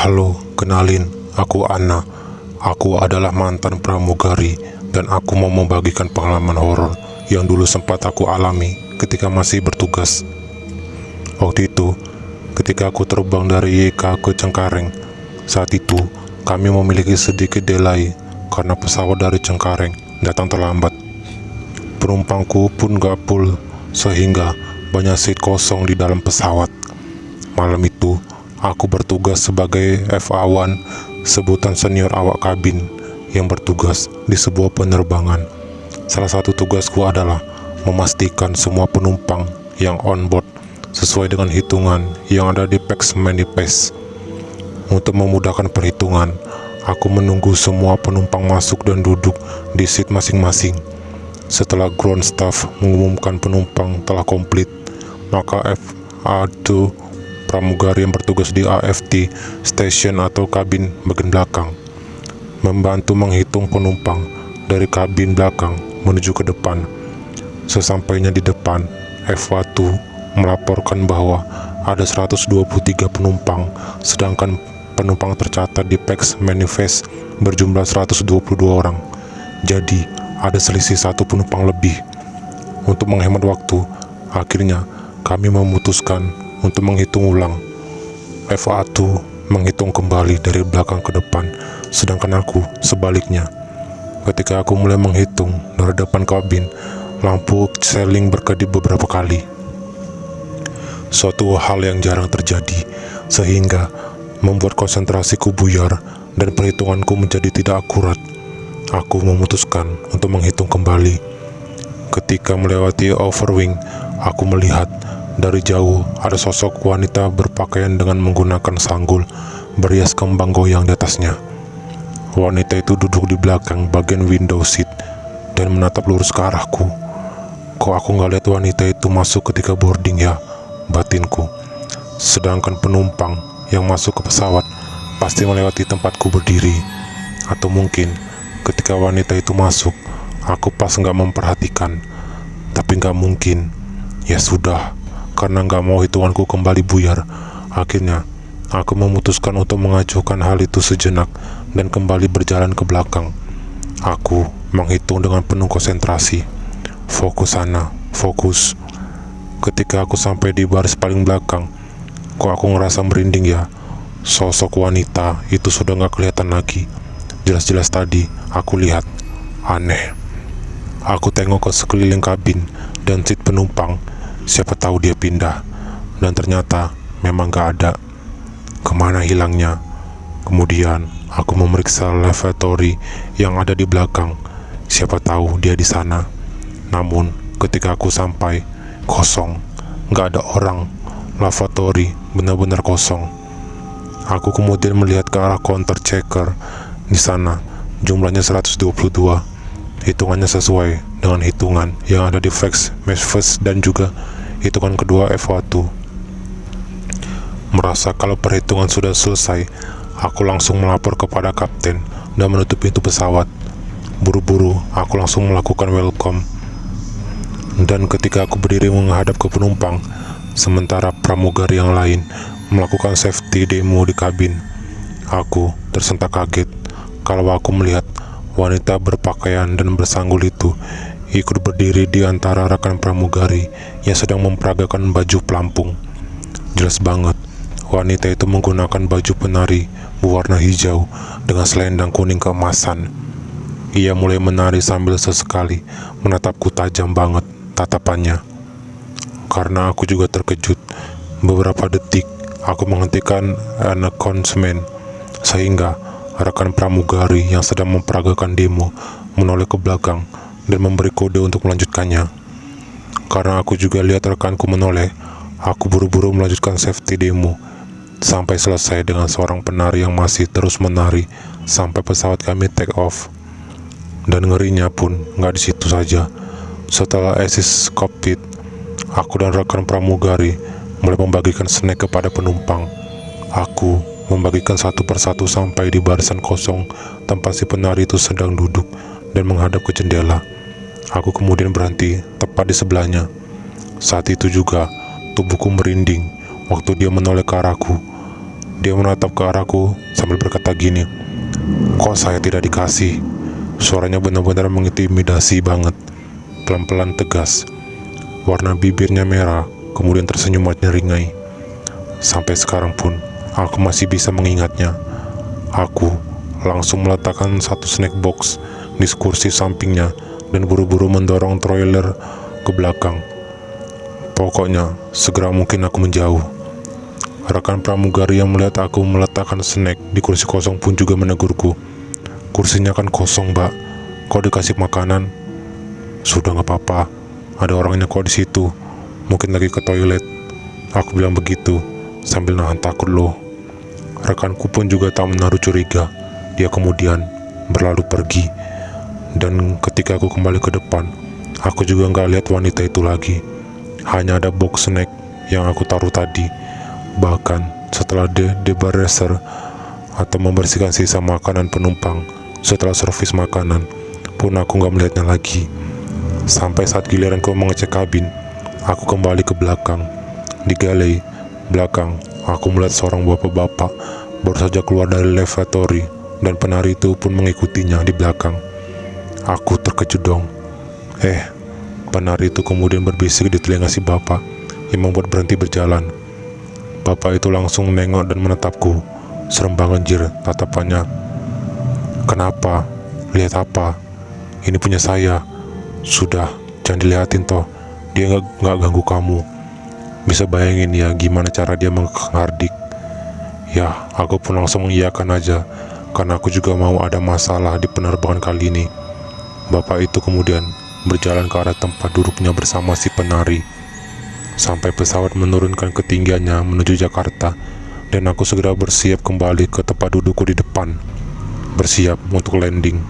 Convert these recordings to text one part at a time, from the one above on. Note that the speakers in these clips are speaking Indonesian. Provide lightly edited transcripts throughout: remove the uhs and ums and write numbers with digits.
Halo, kenalin, aku Anna. Aku adalah mantan pramugari dan aku mau membagikan pengalaman horor yang dulu sempat aku alami ketika masih bertugas. Waktu itu, ketika aku terbang dari YK ke Cengkareng, saat itu kami memiliki sedikit delay karena pesawat dari Cengkareng datang terlambat. Penumpangku pun gak full sehingga banyak seat kosong di dalam pesawat. Malam itu, aku bertugas sebagai FA1, sebutan senior awak kabin yang bertugas di sebuah penerbangan. Salah satu tugasku adalah memastikan semua penumpang yang on board sesuai dengan hitungan yang ada di PAX Manifest. Untuk memudahkan perhitungan, aku menunggu semua penumpang masuk dan duduk di seat masing-masing. Setelah ground staff mengumumkan penumpang telah komplit, maka FA2 pramugari yang bertugas di AFT station atau kabin bagian belakang membantu menghitung penumpang dari kabin belakang menuju ke depan. Sesampainya di depan, FA2 melaporkan bahwa ada 123 penumpang, sedangkan penumpang tercatat di PAX Manifest berjumlah 122 orang. Jadi ada selisih satu penumpang lebih. Untuk menghemat waktu, akhirnya kami memutuskan untuk menghitung ulang. FA2 menghitung kembali dari belakang ke depan, sedangkan aku sebaliknya. Ketika aku mulai menghitung dari depan kabin, lampu seling berkedip beberapa kali. Suatu hal yang jarang terjadi, sehingga membuat konsentrasiku buyar dan perhitunganku menjadi tidak akurat. Aku memutuskan untuk menghitung kembali. Ketika melewati overwing, aku melihat dari jauh ada sosok wanita berpakaian dengan menggunakan sanggul berias kembang goyang di atasnya. Wanita itu duduk di belakang bagian window seat dan menatap lurus ke arahku. Kok aku nggak lihat wanita itu masuk ketika boarding ya, batinku. Sedangkan penumpang yang masuk ke pesawat pasti melewati tempatku berdiri. Atau mungkin ketika wanita itu masuk, aku pas nggak memperhatikan. Tapi nggak mungkin. Ya sudah, karena nggak mau hitunganku kembali buyar, akhirnya aku memutuskan untuk mengajukan hal itu sejenak dan kembali berjalan ke belakang. Aku menghitung dengan penuh konsentrasi. Fokus sana, fokus. Ketika aku sampai di baris paling belakang, kok aku ngerasa merinding ya. Sosok wanita itu sudah nggak kelihatan lagi. Jelas-jelas tadi aku lihat. Aneh. Aku tengok ke sekeliling kabin dan seat penumpang. Siapa tahu dia pindah. Dan ternyata memang gak ada. Kemana hilangnya? Kemudian aku memeriksa lavatory yang ada di belakang. Siapa tahu dia di sana. Namun ketika aku sampai, kosong. Gak ada orang. Lavatory benar-benar kosong. Aku kemudian melihat ke arah counter checker. Di sana jumlahnya 122. Hitungannya sesuai dengan hitungan yang ada di PAX Manifest dan juga hitungan kedua FA2. Merasa kalau perhitungan sudah selesai, aku langsung melapor kepada kapten dan menutup pintu pesawat. Buru-buru aku langsung melakukan welcome. Dan ketika aku berdiri menghadap ke penumpang, sementara pramugari yang lain melakukan safety demo di kabin, aku tersentak kaget kalau aku melihat wanita berpakaian dan bersanggul itu ikut berdiri di antara rekan pramugari yang sedang memperagakan baju pelampung. Jelas banget, wanita itu menggunakan baju penari berwarna hijau dengan selendang kuning keemasan. Ia mulai menari sambil sesekali menatapku tajam banget tatapannya. Karena aku juga terkejut, beberapa detik aku menghentikan announcement sehingga rekan pramugari yang sedang memperagakan demo menoleh ke belakang dan memberi kode untuk melanjutkannya. Karena aku juga lihat rekanku menoleh, aku buru-buru melanjutkan safety demo sampai selesai dengan seorang penari yang masih terus menari sampai pesawat kami take off. Dan ngerinya pun nggak di situ saja. Setelah assist cockpit, aku dan rekan pramugari mulai membagikan snack kepada penumpang. Aku membagikan satu persatu sampai di barisan kosong tempat si penari itu sedang duduk dan menghadap ke jendela. Aku kemudian berhenti tepat di sebelahnya. Saat itu juga tubuhku merinding waktu dia menoleh ke arahku. Dia menatap ke arahku sambil berkata gini, "Kok saya tidak dikasih?" Suaranya benar-benar mengintimidasi banget. Pelan-pelan tegas. Warna bibirnya merah, kemudian tersenyum menyeringai. Sampai sekarang pun, aku masih bisa mengingatnya. Aku langsung meletakkan satu snack box di kursi sampingnya dan buru-buru mendorong trailer ke belakang. Pokoknya, segera mungkin aku menjauh. Rekan pramugari yang melihat aku meletakkan snack di kursi kosong pun juga menegurku. "Kursinya kan kosong, Mbak. Kok dikasih makanan?" "Sudah nggak apa-apa. Ada orangnya kok di situ. Mungkin lagi ke toilet." Aku bilang begitu sambil nahan takut loh. Rekanku pun juga tak menaruh curiga. Dia kemudian berlalu pergi. Dan ketika aku kembali ke depan, aku juga nggak lihat wanita itu lagi. Hanya ada box snack yang aku taruh tadi. Bahkan setelah debarraser atau membersihkan sisa makanan penumpang setelah servis makanan pun aku nggak melihatnya lagi. Sampai saat giliranku mengecek kabin, aku kembali ke belakang. Di galley belakang, aku melihat seorang bapak-bapak baru saja keluar dari lavatory dan penari itu pun mengikutinya di belakang. Aku terkejut dong. Penari itu kemudian berbisik di telinga si bapak yang membuat berhenti berjalan. Bapak itu langsung nengok dan menatapku. Serem banget jir tatapannya. "Kenapa? Lihat apa? Ini punya saya." "Sudah, jangan dilihatin toh. Dia nggak ganggu kamu." Bisa bayangin ya gimana cara dia menghardik. Ya, aku pun langsung mengiyakan aja, karena aku juga mau ada masalah di penerbangan kali ini. Bapak itu kemudian berjalan ke arah tempat duduknya bersama si penari, sampai pesawat menurunkan ketinggiannya menuju Jakarta, dan aku segera bersiap kembali ke tempat dudukku di depan, bersiap untuk landing.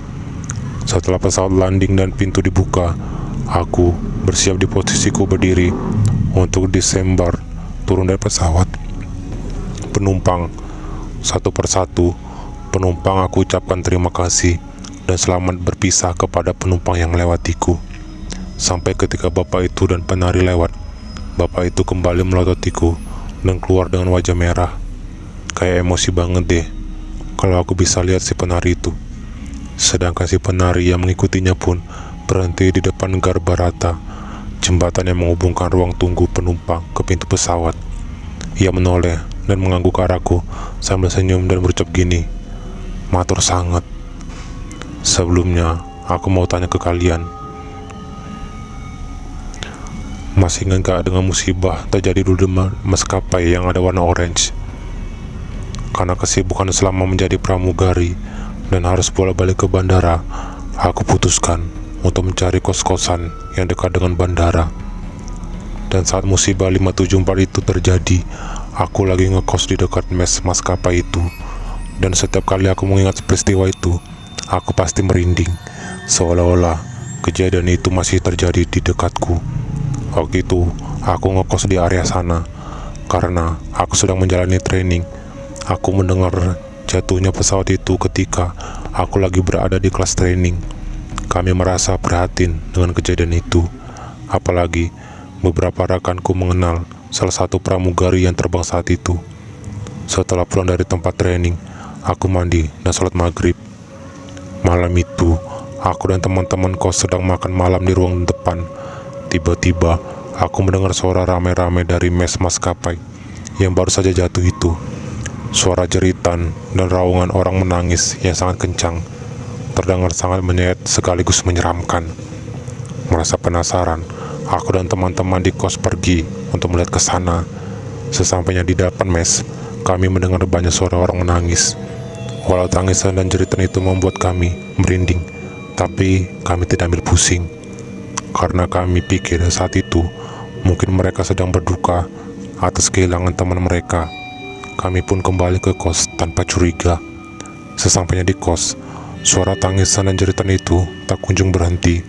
Setelah pesawat landing dan pintu dibuka, aku bersiap di posisiku berdiri untuk disembar turun dari pesawat. Penumpang satu persatu, penumpang aku ucapkan terima kasih dan selamat berpisah kepada penumpang yang melewatiku. Sampai ketika bapak itu dan penari lewat, bapak itu kembali melototiku dan keluar dengan wajah merah. Kayak emosi banget deh kalau aku bisa lihat si penari itu. Sedangkan si penari yang mengikutinya pun berhenti di depan Garbarata, jembatan yang menghubungkan ruang tunggu penumpang ke pintu pesawat. Ia menoleh dan mengangguk ke arahku sambil senyum dan berucap gini, "Matur sangat." Sebelumnya, aku mau tanya ke kalian, masih ingat gak dengan musibah terjadi di maskapai yang ada warna orange? Karena kesibukan selama menjadi pramugari dan harus bolak-balik ke bandara, aku putuskan untuk mencari kos-kosan yang dekat dengan bandara. Dan saat musibah 574 itu terjadi, aku lagi ngekos di dekat mes maskapai itu. Dan setiap kali aku mengingat peristiwa itu, aku pasti merinding, seolah-olah kejadian itu masih terjadi di dekatku. Waktu itu, aku ngekos di area sana, karena aku sedang menjalani training. Aku mendengar jatuhnya pesawat itu ketika aku lagi berada di kelas training. Kami merasa prihatin dengan kejadian itu, apalagi beberapa rekanku mengenal salah satu pramugari yang terbang saat itu. Setelah pulang dari tempat training, aku mandi dan sholat maghrib. Malam itu, aku dan teman-teman kos sedang makan malam di ruang depan. Tiba-tiba, aku mendengar suara rame-rame dari mes maskapai yang baru saja jatuh itu. Suara jeritan dan raungan orang menangis yang sangat kencang, terdengar sangat menyayat sekaligus menyeramkan. Merasa penasaran, aku dan teman-teman di kos pergi untuk melihat ke sana. Sesampainya di depan mes, kami mendengar banyak suara orang menangis. Walau tangisan dan jeritan itu membuat kami merinding, tapi kami tidak ambil pusing, karena kami pikir saat itu mungkin mereka sedang berduka atas kehilangan teman mereka. Kami pun kembali ke kos tanpa curiga. Sesampainya di kos, suara tangisan dan jeritan itu tak kunjung berhenti.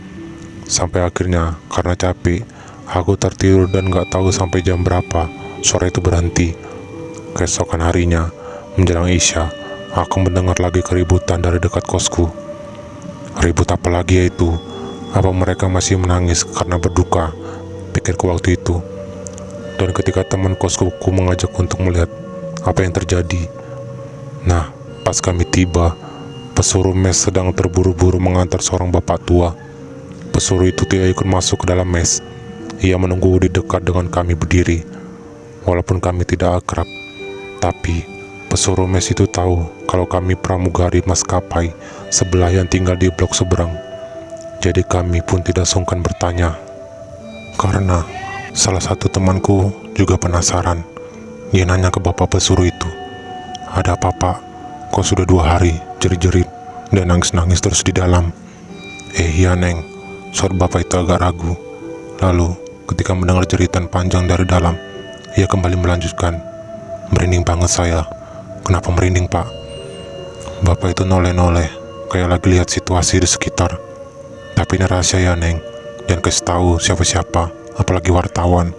Sampai akhirnya karena capek, aku tertidur dan gak tahu sampai jam berapa suara itu berhenti. Keesokan harinya, menjelang Isya, aku mendengar lagi keributan dari dekat kosku. Ribut apa lagi ya itu? Apa mereka masih menangis karena berduka? Pikirku waktu itu. Dan ketika teman kosku mengajak untuk melihat, apa yang terjadi. Nah, pas kami tiba, pesuruh mes sedang terburu-buru mengantar seorang bapak tua. Pesuruh itu tidak ikut masuk ke dalam mes. Ia menunggu di dekat dengan kami berdiri. Walaupun kami tidak akrab, tapi pesuruh mes itu tahu kalau kami pramugari maskapai sebelah yang tinggal di blok seberang. Jadi kami pun tidak sungkan bertanya. Karena salah satu temanku juga penasaran. Dia nanya ke bapak pesuruh itu, "Ada apa, Pak? Kok sudah 2 hari jerit-jerit dan nangis-nangis terus di dalam?" Iya, Neng," suara bapak itu agak ragu. Lalu ketika mendengar jeritan panjang dari dalam, ia kembali melanjutkan, "Merinding banget saya." "Kenapa merinding, Pak?" Bapak itu noleh-noleh, kayak lagi lihat situasi di sekitar. "Tapi ini rahasia ya, Neng. Jangan kasih tahu siapa-siapa, apalagi wartawan."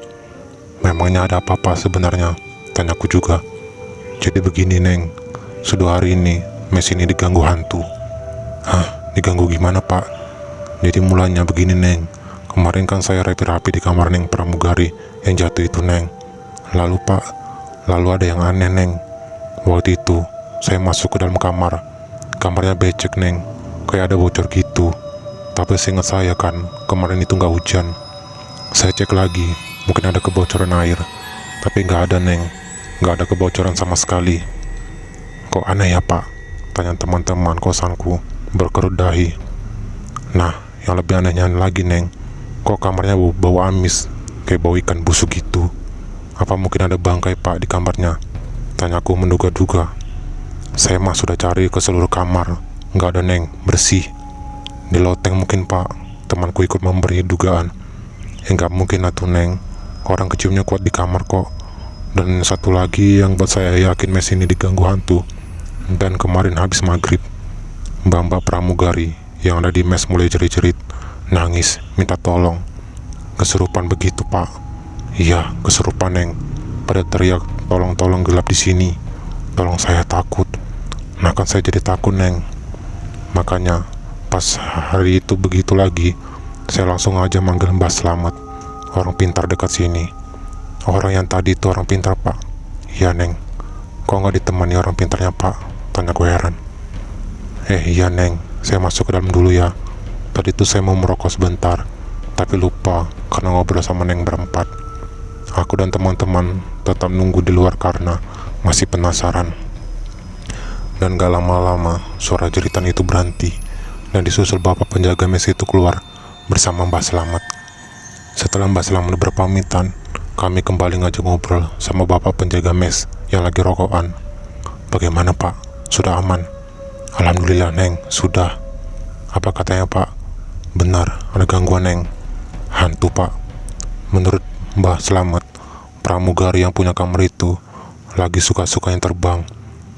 "Memangnya ada apa-apa sebenarnya?" tanyaku juga. "Jadi begini, Neng. Sudah hari ini, mes ini diganggu hantu." "Hah? Diganggu gimana, Pak?" "Jadi mulanya begini, Neng. Kemarin kan saya rapi-rapi di kamar Neng pramugari yang jatuh itu, Neng. Lalu, Pak, ada yang aneh, Neng. Waktu itu, saya masuk ke dalam kamar. Kamarnya becek, Neng. Kayak ada bocor gitu. Tapi seingat saya kan, kemarin itu nggak hujan. Saya cek lagi, mungkin ada kebocoran air. Tapi nggak ada, Neng. Nggak ada kebocoran sama sekali." "Kok aneh ya, Pak?" tanya teman-teman kosanku berkerut dahi. "Nah, yang lebih anehnya lagi, Neng. Kok kamarnya bau amis, kayak bau ikan busuk gitu. Apa mungkin ada bangkai, Pak, di kamarnya?" tanyaku menduga-duga. "Saya mah sudah cari ke seluruh kamar, nggak ada, Neng, bersih. Di loteng mungkin, Pak." Temanku ikut memberi dugaan. "Nggak mungkin atuh, Neng. Orang keciumnya kuat di kamar kok. Dan satu lagi yang buat saya yakin mes ini diganggu hantu. Dan kemarin habis maghrib, mbak-mbak pramugari yang ada di mes mulai jerit-jerit, nangis, minta tolong. Kesurupan begitu, Pak." "Iya, kesurupan, Neng. Pada teriak, 'Tolong gelap di sini. Tolong, saya takut.' Nah kan saya jadi takut, Neng. Makanya pas hari itu begitu lagi, saya langsung aja manggil Mbah Slamet, orang pintar dekat sini." "Orang yang tadi itu orang pintar, Pak?" "Iya, Neng." "Kok nggak ditemani orang pintarnya, Pak?" tanya gue heran. Iya, Neng, saya masuk ke dalam dulu ya. Tadi tuh saya mau merokok sebentar, tapi lupa karena ngobrol sama Neng berempat. Aku dan teman-teman tetap nunggu di luar karena masih penasaran. Dan gak lama-lama suara jeritan itu berhenti, dan disusul bapak penjaga mes itu keluar bersama Mbah Slamet. Setelah Mbah Slamet berpamitan, kami kembali ngajak ngobrol sama bapak penjaga mes yang lagi rokokan. "Bagaimana, Pak? Sudah aman?" "Alhamdulillah, Neng, sudah." "Apa katanya, Pak?" "Benar, ada gangguan, Neng." "Hantu, Pak. Menurut Mbah Slamet, pramugari yang punya kamar itu lagi suka-suka yang terbang.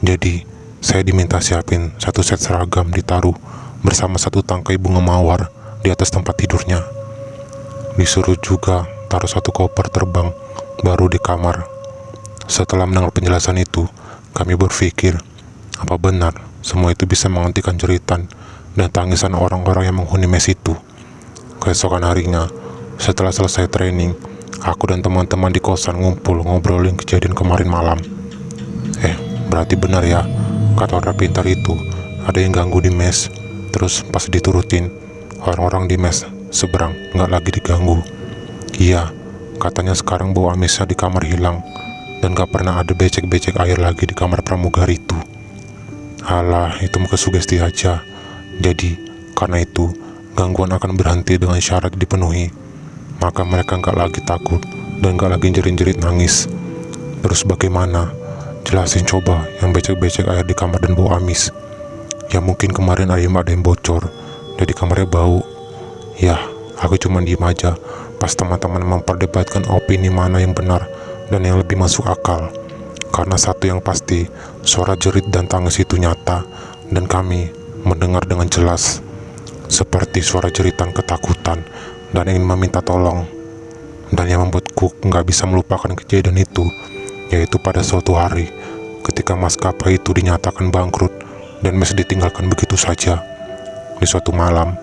Jadi, saya diminta siapin 1 set seragam ditaruh bersama 1 tangkai bunga mawar di atas tempat tidurnya. Disuruh juga taruh 1 koper terbang baru di kamar." Setelah mendengar penjelasan itu, kami berpikir, apa benar semua itu bisa menghentikan jeritan dan tangisan orang-orang yang menghuni mes itu? Keesokan harinya, setelah selesai training, aku dan teman-teman di kosan ngumpul ngobrolin kejadian kemarin malam. Berarti benar ya, kata orang pintar itu, ada yang ganggu di mes. Terus pas diturutin, orang-orang di mes seberang nggak lagi diganggu. Iya, katanya sekarang bau amisnya di kamar hilang, dan gak pernah ada becek-becek air lagi di kamar pramugari itu. Alah, itu muka sugesti aja. Jadi, karena itu, gangguan akan berhenti dengan syarat dipenuhi. Maka mereka gak lagi takut dan gak lagi jerit-jerit nangis. Terus bagaimana? Jelasin coba yang becek-becek air di kamar dan bau amis. Ya mungkin kemarin ada yang bocor, jadi kamarnya bau. Ya, aku cuma diem aja pas teman-teman memperdebatkan opini mana yang benar dan yang lebih masuk akal. Karena satu yang pasti, suara jerit dan tangis itu nyata, dan kami mendengar dengan jelas, seperti suara jeritan ketakutan dan ingin meminta tolong. Dan yang membuatku gak bisa melupakan kejadian itu, yaitu pada suatu hari, ketika maskapai itu dinyatakan bangkrut dan mes ditinggalkan begitu saja. Di suatu malam,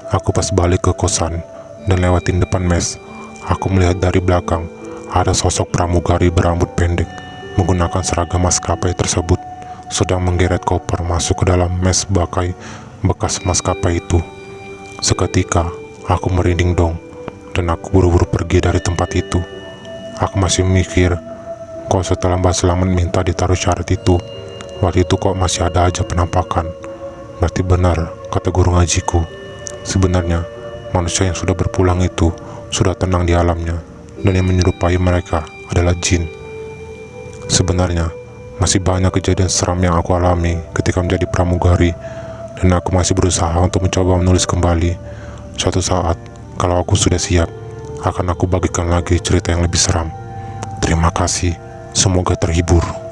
aku pas balik ke kosan dan lewatin depan mes, aku melihat dari belakang ada sosok pramugari berambut pendek menggunakan seragam maskapai tersebut sedang menggeret koper masuk ke dalam mes bangkai bekas maskapai itu. Seketika aku merinding dong, dan aku buru-buru pergi dari tempat itu. Aku masih mikir, kok setelah Mbak Selamat minta ditaruh syarat itu, waktu itu kok masih ada aja penampakan. Berarti benar kata guru ngajiku. Sebenarnya manusia yang sudah berpulang itu sudah tenang di alamnya, dan yang menyerupai mereka adalah jin. Sebenarnya masih banyak kejadian seram yang aku alami ketika menjadi pramugari, dan aku masih berusaha untuk mencoba menulis kembali. Suatu saat, kalau aku sudah siap, akan aku bagikan lagi cerita yang lebih seram. Terima kasih, semoga terhibur.